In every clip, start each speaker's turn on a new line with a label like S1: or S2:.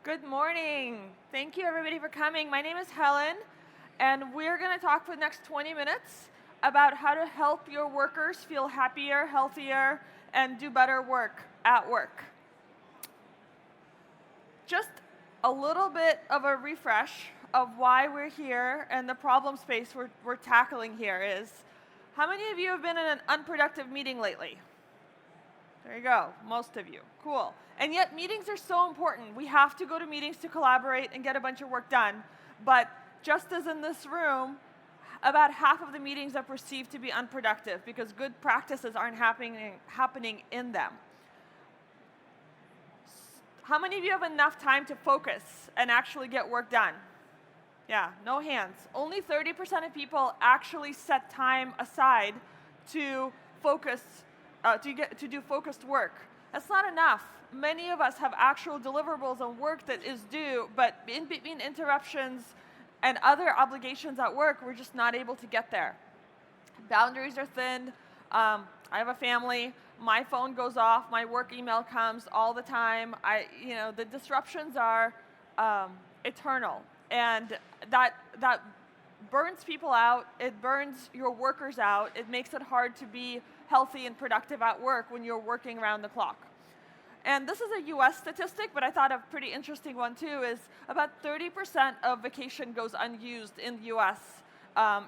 S1: Good morning. Thank you everybody for coming. My name is Helen, and we're going to talk for the next 20 minutes about how to help your workers feel happier, healthier, and do better work at work. Just a little bit of a refresh of why we're here and the problem space we're tackling here is, how many of you have been in an unproductive meeting lately? There you go, most of you. Cool. And yet meetings are so important. We have to go to meetings to collaborate and get a bunch of work done. But just as in this room, about half of the meetings are perceived to be unproductive because good practices aren't happening in them. How many of you have enough time to focus and actually get work done? Yeah, no hands. Only 30% of people actually set time aside to focus to do focused work. That's not enough. Many of us have actual deliverables and work that is due, but in between interruptions and other obligations at work, we're just not able to get there. Boundaries are thinned. I have a family. My phone goes off. My work email comes all the time. The disruptions are eternal, and that burns people out. It burns your workers out. It makes it hard to be healthy and productive at work when you're working around the clock. And this is a US statistic, but I thought a pretty interesting one too, is about 30% of vacation goes unused in the US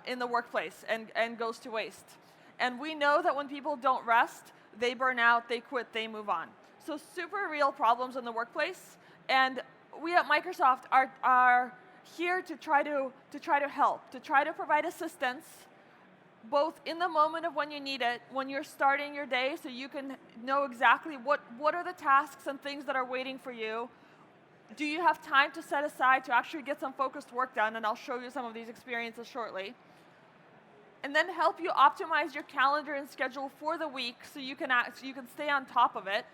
S1: in the workplace and goes to waste. And we know that when people don't rest, they burn out, they quit, they move on. So super real problems in the workplace, and we at Microsoft are here to try to help, to try to provide assistance, both in the moment of when you need it, when you're starting your day, so you can know exactly what are the tasks and things that are waiting for you. Do you have time to set aside to actually get some focused work done? And I'll show you some of these experiences shortly. And then help you optimize your calendar and schedule for the week so you can stay on top of it.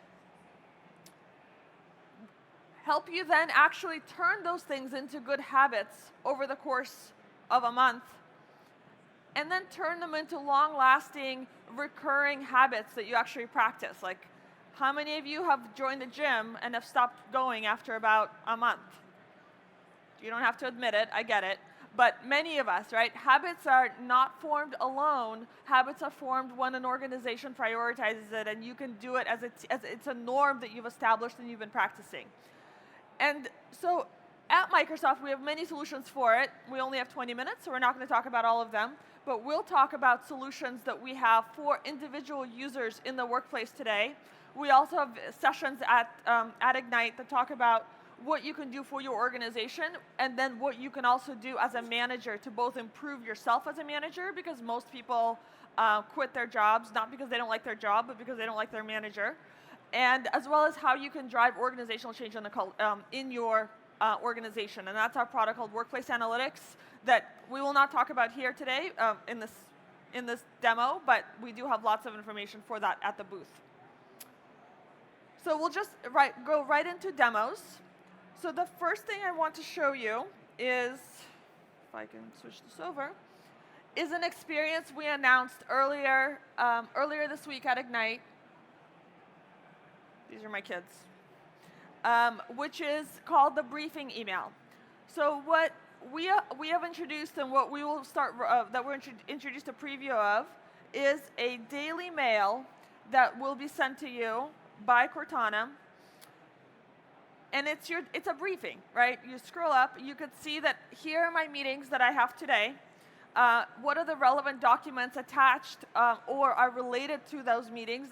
S1: Help you then actually turn those things into good habits over the course of a month, and then turn them into long-lasting, recurring habits that you actually practice. Like, how many of you have joined the gym and have stopped going after about a month? You don't have to admit it, I get it. But many of us, right? Habits are not formed alone. Habits are formed when an organization prioritizes it, and you can do it as it's a norm that you've established and you've been practicing. And so at Microsoft, we have many solutions for it. We only have 20 minutes, so we're not going to talk about all of them. But we'll talk about solutions that we have for individual users in the workplace today. We also have sessions at Ignite that talk about what you can do for your organization, and then what you can also do as a manager to both improve yourself as a manager, because most people quit their jobs, not because they don't like their job, but because they don't like their manager. And as well as how you can drive organizational change in your organization. And that's our product called Workplace Analytics that we will not talk about here today in this demo, but we do have lots of information for that at the booth. So we'll just go right into demos. So the first thing I want to show you is, if I can switch this over, is an experience we announced earlier this week at Ignite. These are my kids. Which is called the briefing email. So what we have introduced, and what we will start that we're introduced a preview of, is a daily mail that will be sent to you by Cortana. And it's a briefing, right? You scroll up, you could see that here are my meetings that I have today. What are the relevant documents attached or are related to those meetings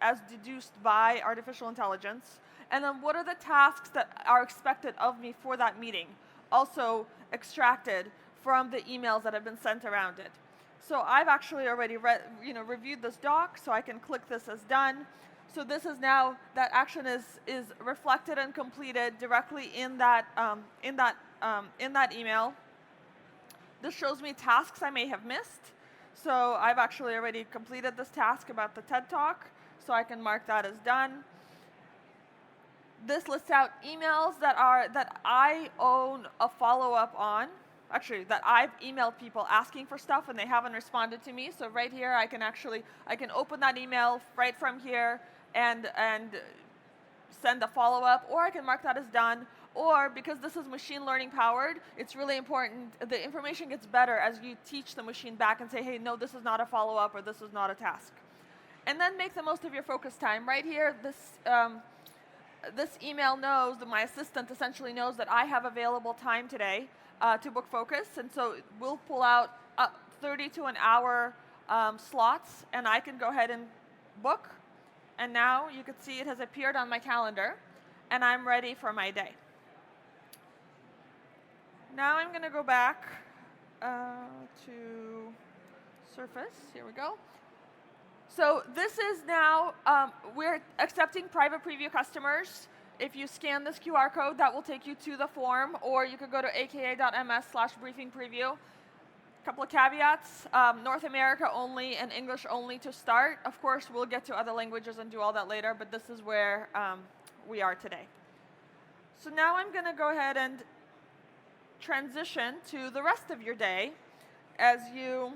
S1: as deduced by artificial intelligence? And then what are the tasks that are expected of me for that meeting, also extracted from the emails that have been sent around it. So I've actually already reviewed this doc, so I can click this as done. So this is now, that action is reflected and completed directly in that email. This shows me tasks I may have missed. So I've actually already completed this task about the TED Talk, so I can mark that as done. This lists out emails that I own a follow-up on. Actually, that I've emailed people asking for stuff and they haven't responded to me. So right here, I can open that email right from here and send a follow-up, or I can mark that as done, Or because this is machine learning powered, it's really important, the information gets better as you teach the machine back and say, hey, no, this is not a follow-up or this is not a task. And then make the most of your focus time. Right here, this email knows, that my assistant essentially knows that I have available time today to book focus, and so we'll pull out 30 to an hour slots, and I can go ahead and book. And now you can see it has appeared on my calendar, and I'm ready for my day. Now I'm going to go back to Surface. Here we go. So this is now, we're accepting private preview customers. If you scan this QR code, that will take you to the form, or you could go to aka.ms/briefingpreview. Couple of caveats, North America only and English only to start. Of course, we'll get to other languages and do all that later, but this is where we are today. So now I'm going to go ahead and transition to the rest of your day as you,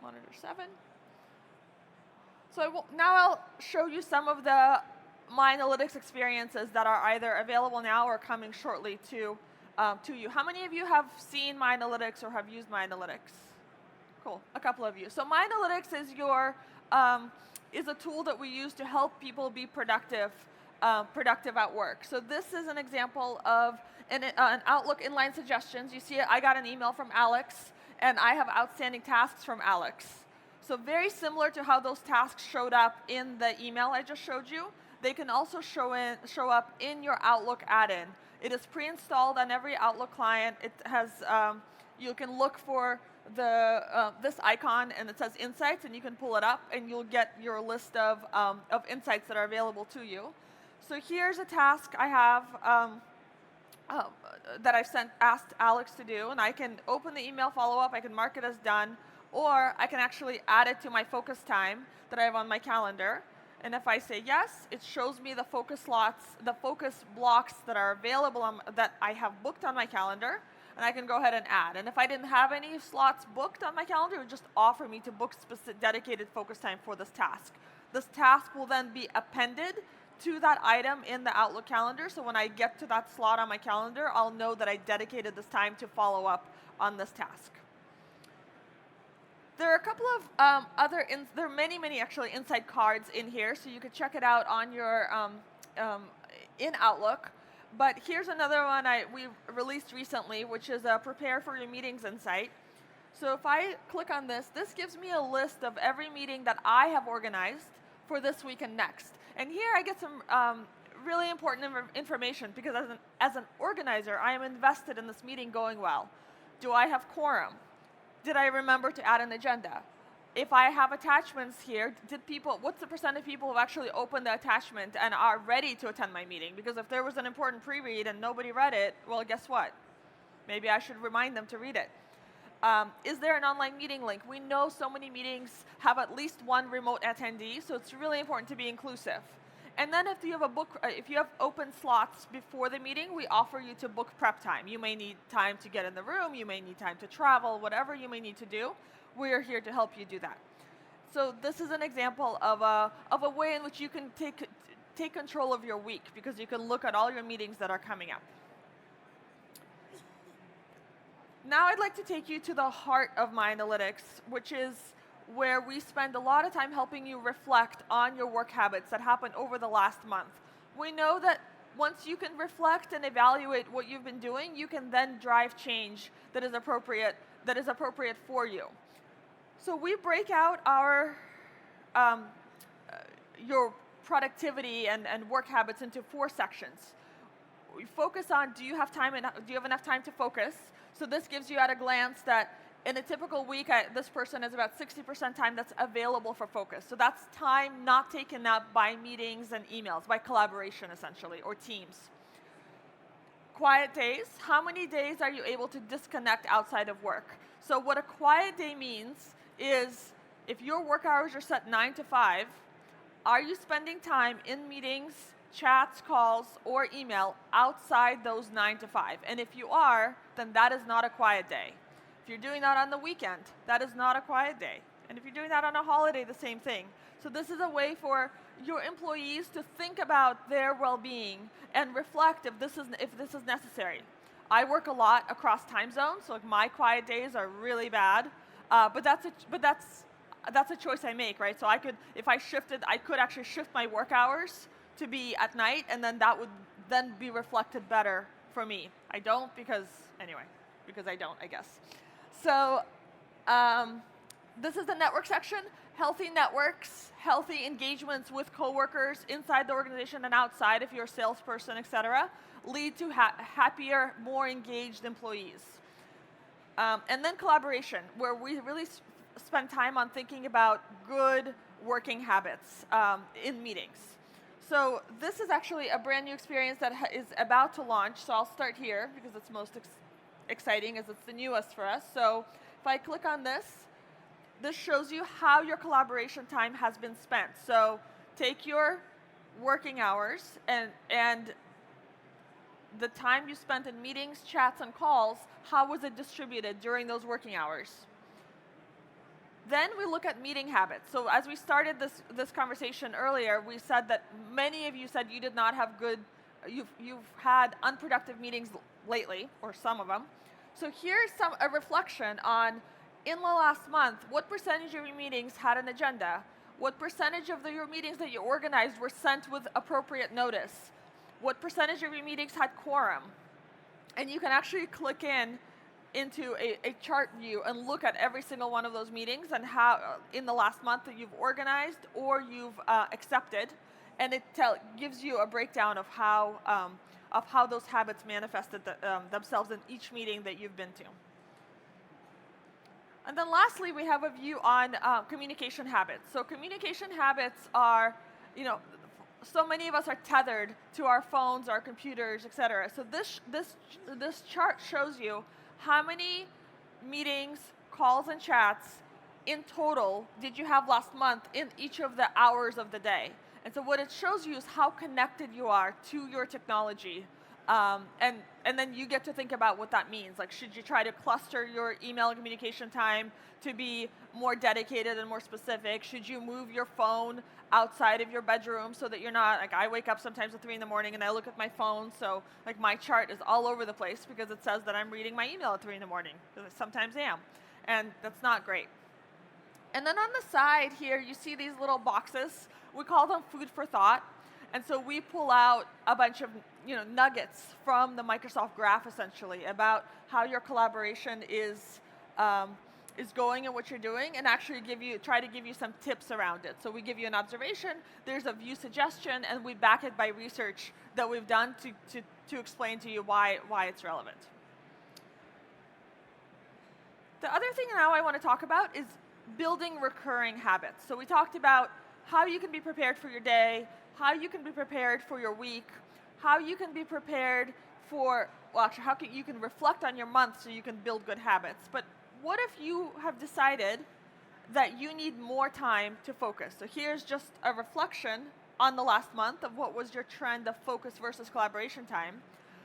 S1: monitor 7. So now I'll show you some of the MyAnalytics experiences that are either available now or coming shortly to you. How many of you have seen MyAnalytics or have used MyAnalytics? Cool, a couple of you. So MyAnalytics is a tool that we use to help people be productive at work. So this is an example of an Outlook inline suggestions. You see it, I got an email from Alex, and I have outstanding tasks from Alex. So very similar to how those tasks showed up in the email I just showed you, they can also show up in your Outlook add-in. It is pre-installed on every Outlook client. It has, you can look for this icon, and it says Insights, and you can pull it up, and you'll get your list of insights that are available to you. So here's a task I have that I've asked Alex to do, and I can open the email follow-up, I can mark it as done, or I can actually add it to my focus time that I have on my calendar. And if I say yes, it shows me the focus slots, the focus blocks that are available, that I have booked on my calendar, and I can go ahead and add. And if I didn't have any slots booked on my calendar, it would just offer me to book specific dedicated focus time for this task. This task will then be appended to that item in the Outlook calendar, so when I get to that slot on my calendar, I'll know that I dedicated this time to follow up on this task. There are a couple of there are many actually insight cards in here, so you could check it out on your in Outlook. But here's another one we released recently, which is a Prepare for Your Meetings insight. So if I click on this, this gives me a list of every meeting that I have organized for this week and next. And here I get some really important information, because as an organizer, I am invested in this meeting going well. Do I have quorum? Did I remember to add an agenda? If I have attachments here, what's the percent of people who have actually opened the attachment and are ready to attend my meeting? Because if there was an important pre-read and nobody read it, well, guess what? Maybe I should remind them to read it. Is there an online meeting link? We know so many meetings have at least one remote attendee, so it's really important to be inclusive. And then if you have open slots before the meeting, we offer you to book prep time. You may need time to get in the room, you may need time to travel, whatever you may need to do, we're here to help you do that. So this is an example of a way in which you can take control of your week, because you can look at all your meetings that are coming up. Now I'd like to take you to the heart of MyAnalytics, which is where we spend a lot of time helping you reflect on your work habits that happened over the last month. We know that once you can reflect and evaluate what you've been doing, you can then drive change that is appropriate for you. So we break out your productivity and work habits into 4 sections. We focus on, do you have enough time to focus? So this gives you at a glance that in a typical week, this person has about 60% time that's available for focus. So that's time not taken up by meetings and emails, by collaboration essentially, or teams. Quiet days, how many days are you able to disconnect outside of work? So what a quiet day means is, if your work hours are set 9 to 5, are you spending time in meetings, chats, calls, or email outside those 9 to 5? And if you are, then that is not a quiet day. If you're doing that on the weekend, that is not a quiet day. And if you're doing that on a holiday, the same thing. So this is a way for your employees to think about their well-being and reflect if this is necessary. I work a lot across time zones, so like my quiet days are really bad. But that's a choice I make, right? So I could, if I shifted, I could actually shift my work hours to be at night, and then that would then be reflected better for me. I don't because I don't, I guess. So this is the network section. Healthy networks, healthy engagements with coworkers inside the organization and outside if you're a salesperson, etc., lead to happier, more engaged employees. And then collaboration, where we really spend time on thinking about good working habits in meetings. So this is actually a brand new experience that is about to launch. So I'll start here because it's most exciting as it's the newest for us. So if I click on this, this shows you how your collaboration time has been spent. So take your working hours and the time you spent in meetings, chats, and calls, how was it distributed during those working hours? Then we look at meeting habits. So as we started this conversation earlier, we said that many of you said you did not have you've had unproductive meetings lately, or some of them. So here's a reflection on, in the last month, what percentage of your meetings had an agenda? What percentage of your meetings that you organized were sent with appropriate notice? What percentage of your meetings had quorum? And you can actually click into a chart view and look at every single one of those meetings and how in the last month that you've organized or you've accepted, and it gives you a breakdown of how those habits manifested themselves in each meeting that you've been to. And then lastly, we have a view on communication habits. So communication habits are, so many of us are tethered to our phones, our computers, etc. So this chart shows you how many meetings, calls, and chats in total did you have last month in each of the hours of the day. And so what it shows you is how connected you are to your technology. And then you get to think about what that means. Like, should you try to cluster your email and communication time to be more dedicated and more specific? Should you move your phone outside of your bedroom so that you're not, like, I wake up sometimes at 3 in the morning and I look at my phone, so like my chart is all over the place because it says that I'm reading my email at 3 in the morning, because I sometimes am, and that's not great. And then on the side here, you see these little boxes. We call them food for thought. And so we pull out a bunch of nuggets from the Microsoft Graph, essentially, about how your collaboration is going and what you're doing, and actually try to give you some tips around it. So we give you an observation, there's a view suggestion, and we back it by research that we've done to explain to you why it's relevant. The other thing now I want to talk about is building recurring habits. So we talked about how you can be prepared for your day, how you can be prepared for your week, how you can be prepared for, how you can reflect on your month so you can build good habits. But what if you have decided that you need more time to focus? So here's just a reflection on the last month of what was your trend of focus versus collaboration time.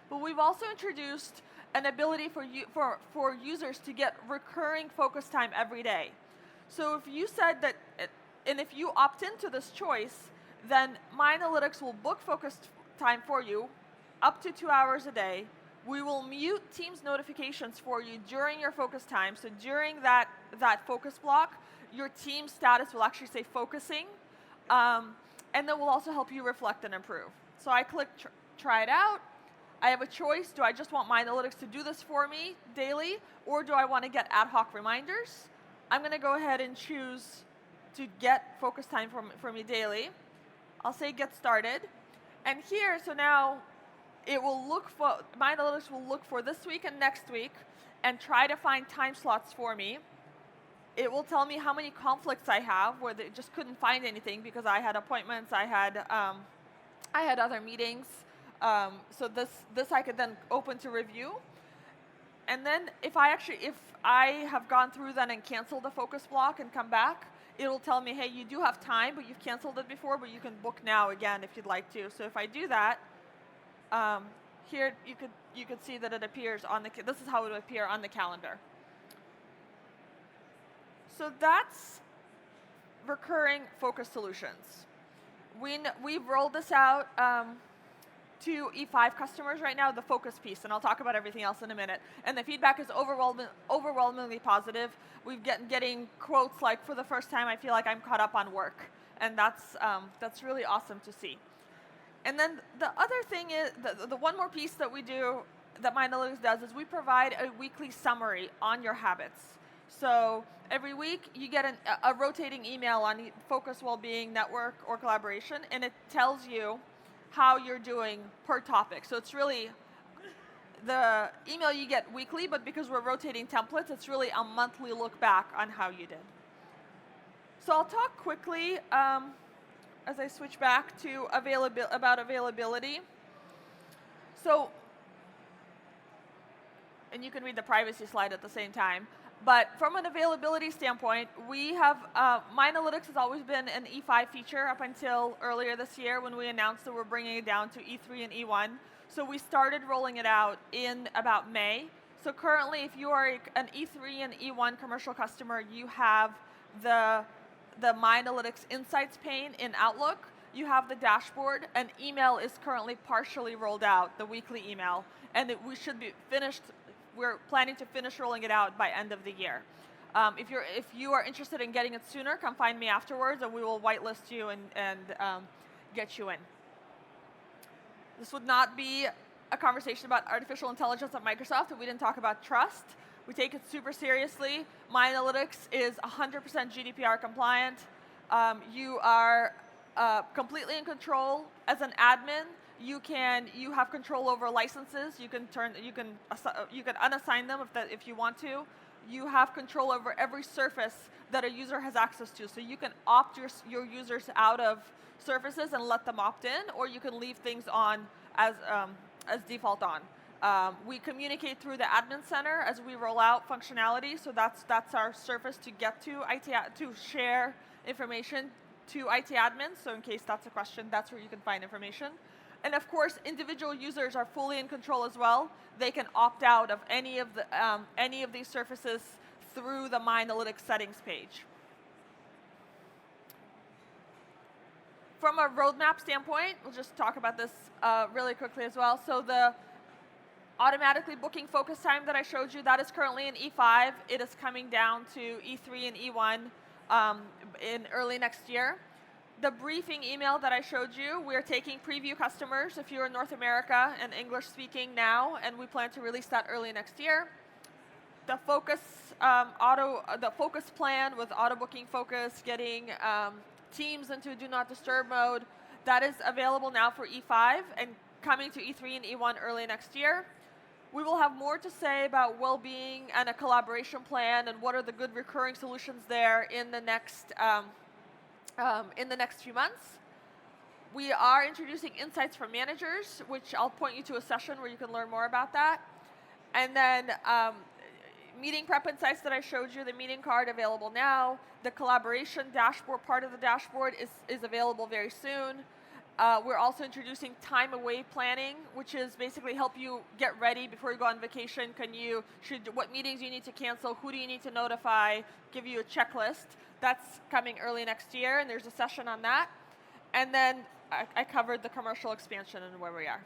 S1: But we've also introduced an ability for users to get recurring focus time every day. So if you said that, and if you opt into this choice, then MyAnalytics will book focus time for you up to 2 hours a day. We will mute Teams notifications for you during your focus time. So during that focus block, your team status will actually say focusing. And then we'll also help you reflect and improve. So I click try it out. I have a choice. Do I just want MyAnalytics to do this for me daily, or do I want to get ad hoc reminders? I'm going to go ahead and choose to get focus time for me daily. I'll say get started. And here, so now it will MyAnalytics will look for this week and next week and try to find time slots for me. It will tell me how many conflicts I have where they just couldn't find anything because I had appointments, I had other meetings. So this I could then open to review. And then if I have gone through then and canceled the focus block and come back, it'll tell me, hey, you do have time, but you've canceled it before, but you can book now again if you'd like to. So if I do that, here you could see that it appears this is how it would appear on the calendar. So that's recurring focus solutions. We've rolled this out to E5 customers right now, the focus piece, and I'll talk about everything else in a minute. And the feedback is overwhelmingly positive. We've getting quotes like, "For the first time, I feel like I'm caught up on work," and that's really awesome to see. And then the other thing is, the one more piece that we do, that MyAnalytics does, is we provide a weekly summary on your habits. So every week you get a rotating email on focus, well-being, network, or collaboration, and it tells you how you're doing per topic. So it's really the email you get weekly, but because we're rotating templates, it's really a monthly look back on how you did. So I'll talk quickly as I switch back to about availability. So, and you can read the privacy slide at the same time. But from an availability standpoint, we have, MyAnalytics has always been an E5 feature up until earlier this year when we announced that we're bringing it down to E3 and E1. So we started rolling it out in about May. So currently, if you are an E3 and E1 commercial customer, you have the MyAnalytics Insights pane in Outlook. You have the dashboard, and email is currently partially rolled out, the weekly email. And we should be finished. We're planning to finish rolling it out by end of the year. If you are interested in getting it sooner, come find me afterwards, and we will whitelist you and get you in. This would not be a conversation about artificial intelligence at Microsoft if we didn't talk about trust. We take it super seriously. MyAnalytics is 100% GDPR compliant. You are completely in control as an admin. You have control over licenses. You can unassign them if you want to. You have control over every surface that a user has access to. So you can opt your users out of surfaces and let them opt in, or you can leave things on as default on. We communicate through the admin center as we roll out functionality. So that's our surface to get to to share information to IT admins. So in case that's a question, that's where you can find information. And of course, individual users are fully in control as well. They can opt out of any of these surfaces through the MyAnalytics settings page. From a roadmap standpoint, we'll just talk about this really quickly as well. So the automatically booking focus time that I showed you, that is currently in E5. It is coming down to E3 and E1 in early next year. The briefing email that I showed you, we're taking preview customers if you're in North America and English speaking now, and we plan to release that early next year. The focus plan with auto booking focus, getting Teams into do not disturb mode, that is available now for E5 and coming to E3 and E1 early next year. We will have more to say about well-being and a collaboration plan and what are the good recurring solutions there in the next few months. We are introducing insights for managers, which I'll point you to a session where you can learn more about that. And then meeting prep insights that I showed you, the meeting card available now. The collaboration dashboard, part of the dashboard is available very soon. We're also introducing time away planning, which is basically help you get ready before you go on vacation. What meetings you need to cancel, who do you need to notify, give you a checklist. That's coming early next year, and there's a session on that. And then I covered the commercial expansion and where we are.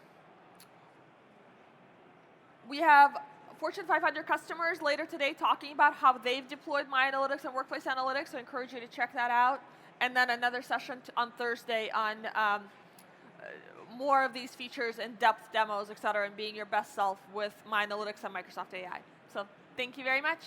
S1: We have Fortune 500 customers later today talking about how they've deployed MyAnalytics and Workplace Analytics, so I encourage you to check that out. And then another session on Thursday on more of these features, in-depth demos, et cetera, and being your best self with MyAnalytics and Microsoft AI. So thank you very much.